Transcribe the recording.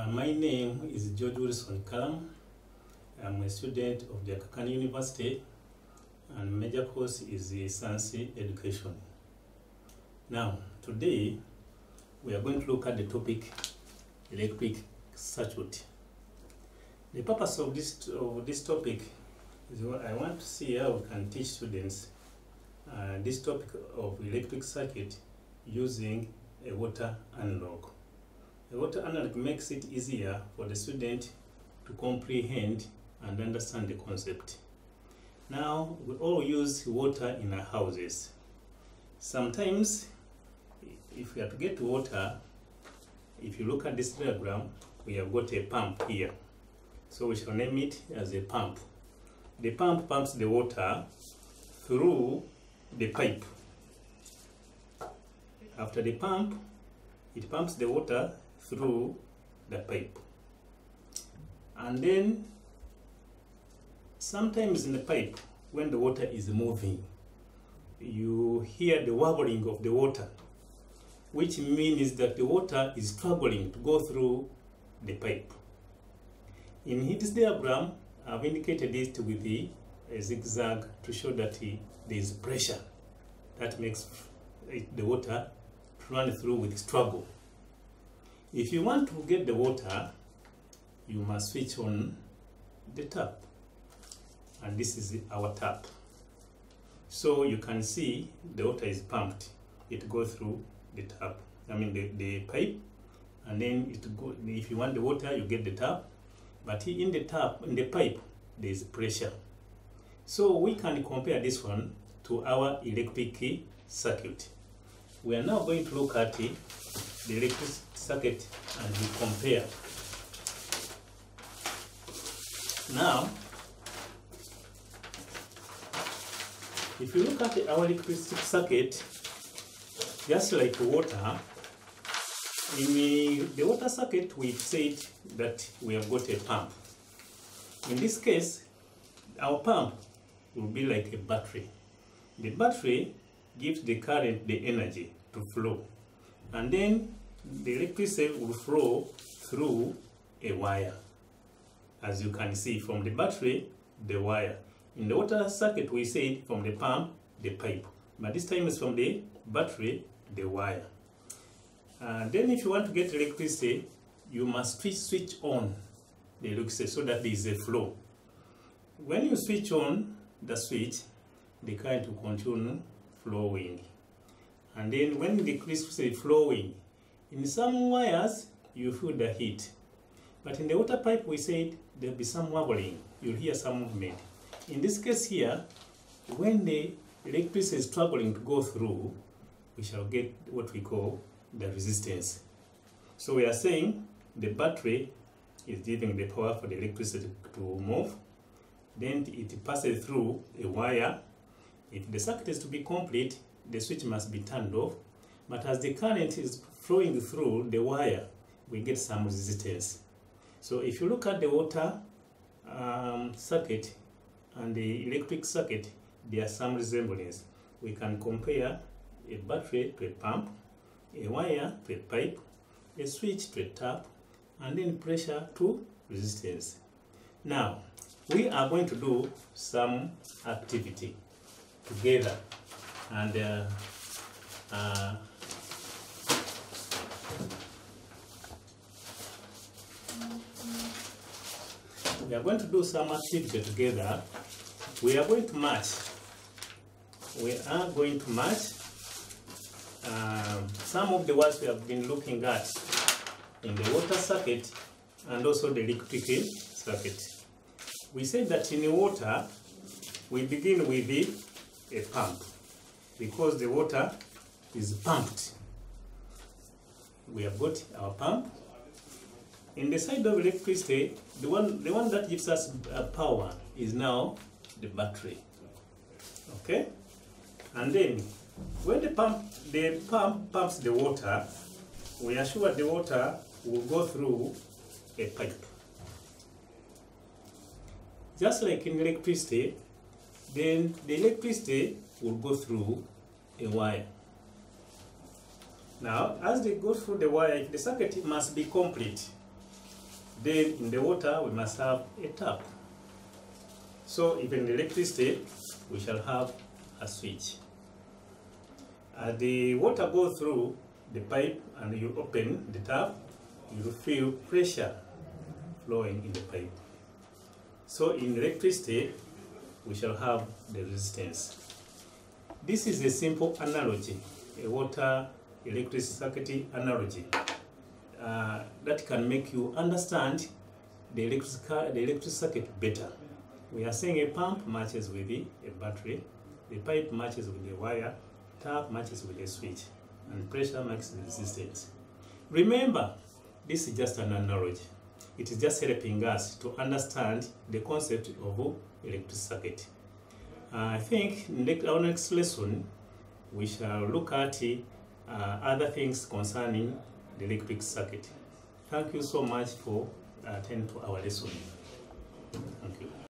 My name is George Wilson Kalamu. I'm a student of the Kakan University, and major course is the science education. Now, today we are going to look at the topic electric circuit. The purpose of this topic is I want to see how we can teach students this topic of electric circuit using a water analog. A water analog makes it easier for the student to comprehend and understand the concept. Now, we all use water in our houses. Sometimes, if we are to get water, if you look at this diagram, we have got a pump here. So we shall name it as a pump. The pump pumps the water through the pipe. After the pump, it pumps the water through the pipe. And then, sometimes in the pipe, when the water is moving, you hear the wobbling of the water, which means that the water is struggling to go through the pipe. In this diagram, I've indicated it with a zigzag to show that there is pressure that makes the water run through with struggle. If you want to get the water, you must switch on the tap. And this is our tap. So you can see the water is pumped. It goes through the tap, the pipe, and then if you want the water, you get the tap. But in the pipe, there is pressure. So we can compare this one to our electric circuit. We are now going to look at the electric circuit and we compare. Now, if you look at our electric circuit, just like water, in the water circuit, we've said that we have got a pump. In this case, our pump will be like a battery. The battery gives the current the energy to flow, and then the electricity will flow through a wire. As you can see, from the battery, the wire. In the water circuit, we said from the pump, the pipe. But this time is from the battery, the wire. Then if you want to get electricity, you must switch on the electricity so that there is a flow. When you switch on the switch, the current will continue flowing. And then when the electricity is flowing, in some wires, you feel the heat. But in the water pipe, we said there will be some wobbling. You'll hear some movement. In this case here, when the electricity is struggling to go through, we shall get what we call the resistance. So we are saying the battery is giving the power for the electricity to move. Then it passes through a wire. If the circuit is to be complete, the switch must be turned off. But as the current is flowing through the wire, we get some resistance. So if you look at the water circuit and the electric circuit, there are some resemblance. We can compare a battery to a pump, a wire to a pipe, a switch to a tap, and then pressure to resistance. Now, we are going to do some activity together, and we are going to do some activity together. We are going to match. We are going to match some of the words we have been looking at in the water circuit and also the electric circuit. We said that in the water, we begin with a pump because the water is pumped. We have got our pump. In the side of electricity, the one that gives us power is now the battery. Okay? And then, when the pump pumps the water, we are sure the water will go through a pipe. Just like in electricity, then the electricity will go through a wire. Now, as they go through the wire, the circuit must be complete. Then in the water, we must have a tap. So even the electricity, we shall have a switch. The water goes through the pipe and you open the tap, you will feel pressure flowing in the pipe. So in electricity, we shall have the resistance. This is a simple analogy, a water electric circuit analogy that can make you understand the electric circuit better. We are saying a pump matches with a battery, the pipe matches with the wire, tap matches with a switch, and pressure matches with resistance. Remember, this is just an analogy. It is just helping us to understand the concept of electric circuit. I think in our next lesson, we shall look at other things concerning the electric circuit. Thank you so much for attending to our lesson.